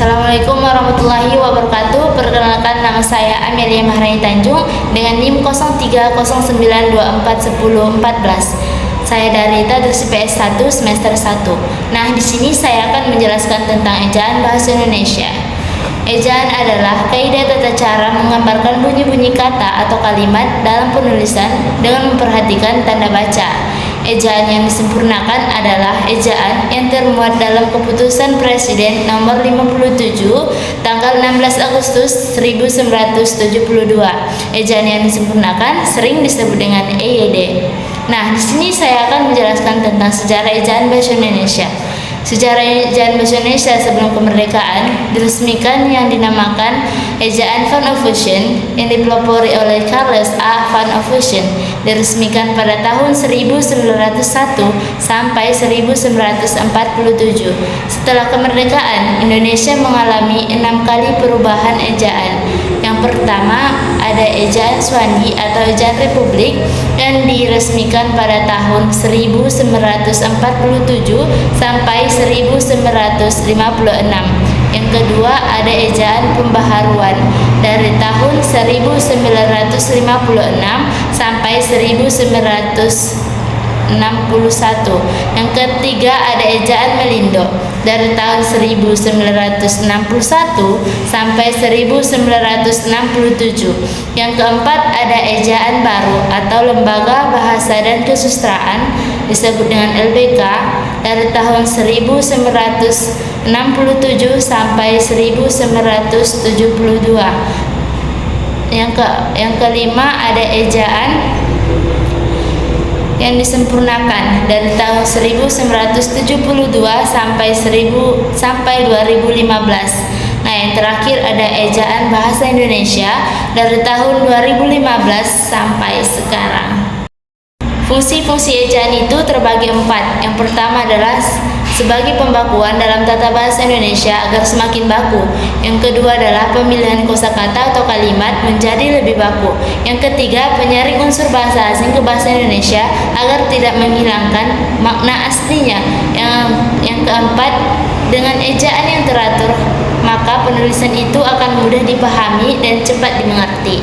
Assalamualaikum warahmatullahi wabarakatuh. Perkenalkan, nama saya Amelia Maharani Tanjung dengan NIM 0309241014. Saya dari Tadrusi PS 1 semester 1. Nah, di sini saya akan menjelaskan tentang ejaan bahasa Indonesia. Ejaan adalah kaidah tata cara menggambarkan bunyi-bunyi kata atau kalimat dalam penulisan dengan memperhatikan tanda baca. Ejaan yang disempurnakan adalah ejaan yang termuat dalam Keputusan Presiden Nomor 57 tanggal 16 Agustus 1972. Ejaan yang disempurnakan sering disebut dengan EYD. Nah, di sini saya akan menjelaskan tentang sejarah ejaan bahasa Indonesia. Sejarah ejaan bahasa Indonesia sebelum kemerdekaan diresmikan yang dinamakan ejaan Van Ophuijsen yang dipelopori oleh Charles A. Van Ophuijsen, diresmikan pada tahun 1901 sampai 1947. Setelah kemerdekaan, Indonesia mengalami 6 kali perubahan ejaan. Yang pertama, ada ejaan Swandi atau ejaan Republik yang diresmikan pada tahun 1947 sampai 1956. Yang kedua, ada ejaan Pembaharuan dari tahun 1956 sampai 1961. Yang ketiga, ada ejaan Melindo dari tahun 1961 sampai 1967. Yang keempat, ada ejaan baru atau Lembaga Bahasa dan Kesusastraan disebut dengan LBK dari tahun 1967 sampai 1972. Yang kelima, ada ejaan yang disempurnakan dari tahun 1972 sampai 2015. Nah, yang terakhir ada ejaan bahasa Indonesia dari tahun 2015 sampai sekarang. Fungsi-fungsi ejaan itu terbagi 4. Yang pertama adalah sebagai pembakuan dalam tata bahasa Indonesia agar semakin baku. Yang kedua adalah pemilihan kosakata atau kalimat menjadi lebih baku. Yang ketiga, penyaring unsur bahasa asing ke bahasa Indonesia agar tidak menghilangkan makna aslinya. Yang keempat, dengan ejaan yang teratur, maka penulisan itu akan mudah dipahami dan cepat dimengerti.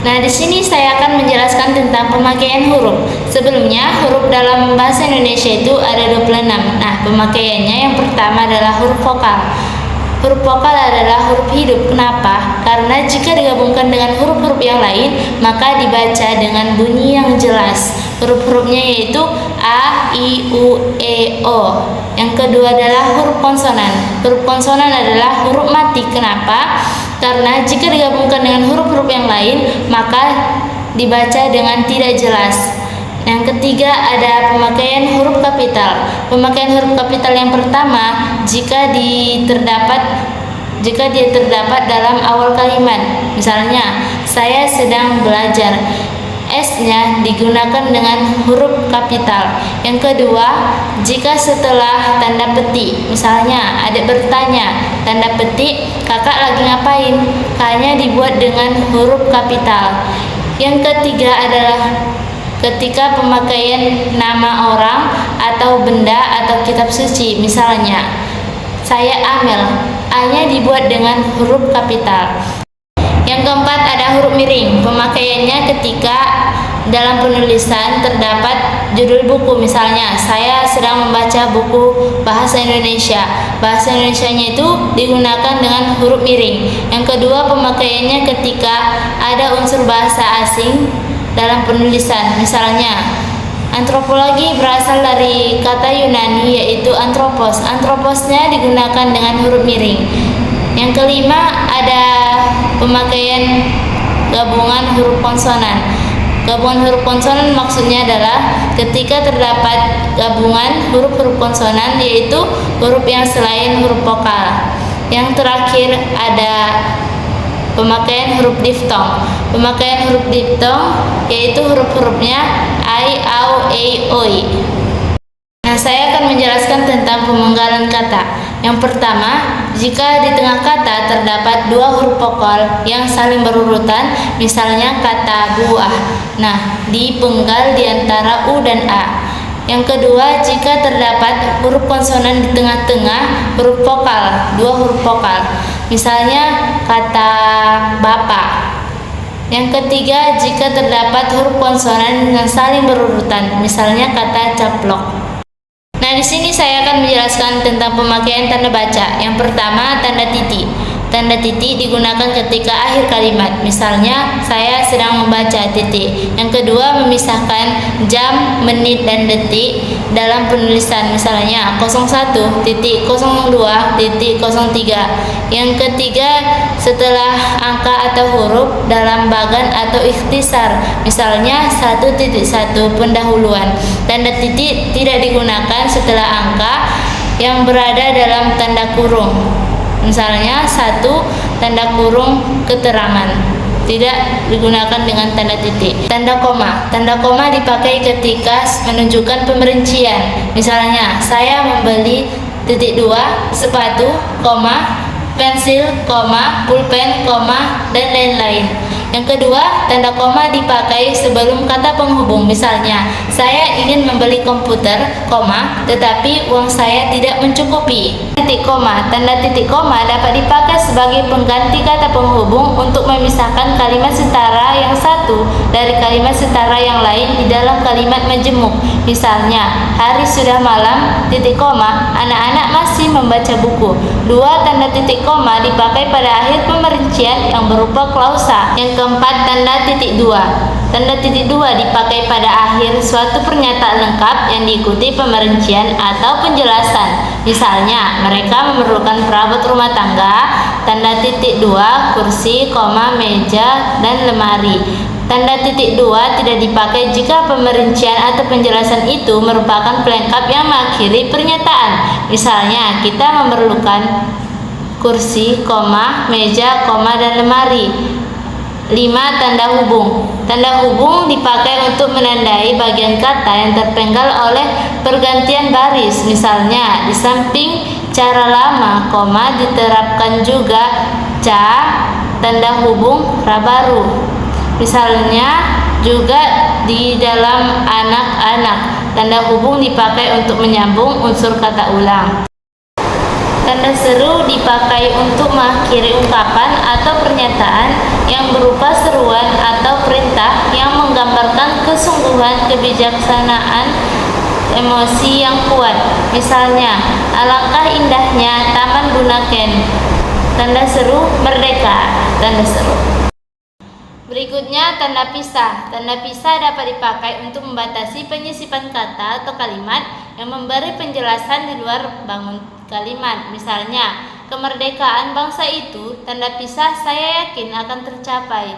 Nah, di sini saya akan menjelaskan tentang pemakaian huruf. Sebelumnya, huruf dalam bahasa Indonesia itu ada 26. Nah, pemakaiannya yang pertama adalah huruf vokal. Huruf vokal adalah huruf hidup. Kenapa? Karena jika digabungkan dengan huruf-huruf yang lain, maka dibaca dengan bunyi yang jelas. Huruf-hurufnya yaitu A, I, U, E, O. Yang kedua adalah huruf konsonan. Huruf konsonan adalah huruf mati. Kenapa? Karena jika digabungkan dengan huruf-huruf yang lain, maka dibaca dengan tidak jelas. Yang ketiga, ada pemakaian huruf kapital. Pemakaian huruf kapital yang pertama, jika dia terdapat dalam awal kalimat. Misalnya, saya sedang belajar. S-nya digunakan dengan huruf kapital. Yang kedua, jika setelah tanda petik, misalnya adik bertanya, tanda petik, kakak lagi ngapain? K-nya dibuat dengan huruf kapital. Yang ketiga adalah ketika pemakaian nama orang atau benda atau kitab suci. Misalnya, saya Amel, A-nya dibuat dengan huruf kapital. Yang keempat, ada huruf miring. Pemakaiannya ketika dalam penulisan terdapat judul buku. Misalnya, saya sedang membaca buku bahasa Indonesia. Bahasa Indonesianya itu digunakan dengan huruf miring. Yang kedua, pemakaiannya ketika ada unsur bahasa asing dalam penulisan. Misalnya, antropologi berasal dari kata Yunani yaitu anthropos. Anthroposnya digunakan dengan huruf miring. Yang kelima, ada pemakaian gabungan huruf konsonan. Gabungan huruf konsonan maksudnya adalah ketika terdapat gabungan huruf-huruf konsonan, yaitu huruf yang selain huruf vokal. Yang terakhir, ada pemakaian huruf diftong. Pemakaian huruf diftong yaitu huruf-hurufnya I, Au, E, Oi. Nah, saya akan menjelaskan tentang pemenggalan kata. Yang pertama, jika di tengah kata terdapat 2 huruf vokal yang saling berurutan, misalnya kata buah. Nah, dipenggal di antara U dan A. Yang kedua, jika terdapat huruf konsonan di tengah-tengah huruf vokal, dua huruf vokal. Misalnya kata bapak. Yang ketiga, jika terdapat huruf konsonan yang saling berurutan, misalnya kata caplok. Nah, di sini saya akan menjelaskan tentang pemakaian tanda baca. Yang pertama, tanda titik. Tanda titik digunakan ketika akhir kalimat. Misalnya, saya sedang membaca titik. Yang kedua, memisahkan jam, menit, dan detik dalam penulisan. Misalnya, 01.02.03. Yang ketiga, setelah angka atau huruf dalam bagan atau ikhtisar. Misalnya, 1.1 pendahuluan. Tanda titik tidak digunakan setelah angka yang berada dalam tanda kurung. Misalnya 1 tanda kurung keterangan, tidak digunakan dengan tanda titik. Tanda koma. Tanda koma dipakai ketika menunjukkan pemerincian. Misalnya, saya membeli titik 2 sepatu, koma, pensil, koma, pulpen, koma, dan lain-lain. Yang kedua, tanda koma dipakai sebelum kata penghubung. Misalnya, saya ingin membeli komputer, koma, tetapi uang saya tidak mencukupi. Titik koma. Tanda titik koma dapat dipakai sebagai pengganti kata penghubung untuk memisahkan kalimat setara yang satu dari kalimat setara yang lain di dalam kalimat majemuk. Misalnya, hari sudah malam, titik koma, anak-anak masih membaca buku. Dua tanda titik koma dipakai pada akhir pemerincian yang berupa klausa. Yang keempat, tanda titik dua. Tanda titik dua dipakai pada akhir suatu pernyataan lengkap yang diikuti pemerincian atau penjelasan. Misalnya, mereka memerlukan perabot rumah tangga, tanda titik dua, kursi, koma, meja, dan lemari. Tanda titik dua tidak dipakai jika pemerincian atau penjelasan itu merupakan pelengkap yang mengakhiri pernyataan. Misalnya, kita memerlukan kursi, koma, meja, koma, dan lemari. 5. Tanda hubung. Tanda hubung dipakai untuk menandai bagian kata yang terpenggal oleh pergantian baris. Misalnya, di samping cara lama, koma, diterapkan juga ca, tanda hubung ra baru. Misalnya, juga di dalam anak-anak, tanda hubung dipakai untuk menyambung unsur kata ulang. Tanda seru dipakai untuk mengakhiri ungkapan atau pernyataan yang berupa seruan atau perintah yang menggambarkan kesungguhan, kebijaksanaan, emosi yang kuat. Misalnya, alangkah indahnya Taman Bunaken. Tanda seru merdeka. Tanda seru. Berikutnya, tanda pisah. Tanda pisah dapat dipakai untuk membatasi penyisipan kata atau kalimat yang memberi penjelasan di luar bangun kalimat. Misalnya, kemerdekaan bangsa itu, tanda pisah saya yakin akan tercapai.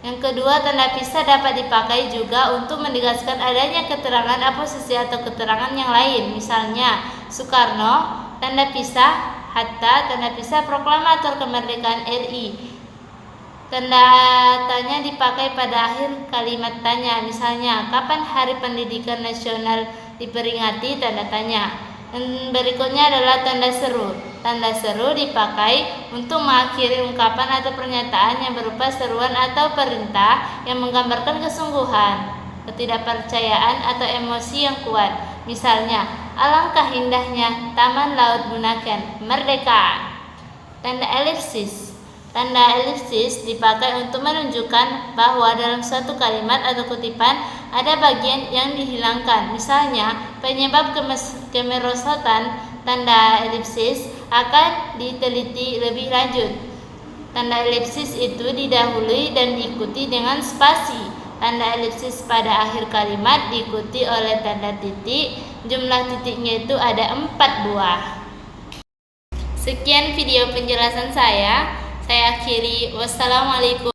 Yang kedua, tanda pisah dapat dipakai juga untuk menegaskan adanya keterangan aposisi atau keterangan yang lain. Misalnya, Soekarno, tanda pisah, Hatta, tanda pisah proklamator kemerdekaan RI. Tanda tanya dipakai pada akhir kalimat tanya. Misalnya, kapan Hari Pendidikan Nasional diperingati? Tanda tanya. Dan berikutnya adalah tanda seru. Tanda seru dipakai untuk mengakhiri ungkapan atau pernyataan yang berupa seruan atau perintah yang menggambarkan kesungguhan, ketidakpercayaan atau emosi yang kuat. Misalnya, alangkah indahnya Taman Laut Bunaken, merdeka. Tanda elipsis. Tanda elipsis dipakai untuk menunjukkan bahwa dalam suatu kalimat atau kutipan ada bagian yang dihilangkan. Misalnya, penyebab kemerosotan tanda elipsis akan diteliti lebih lanjut. Tanda elipsis itu didahului dan diikuti dengan spasi. Tanda elipsis pada akhir kalimat diikuti oleh tanda titik. Jumlah titiknya itu ada 4 buah. Sekian video penjelasan saya akhiri. Wassalamualaikum.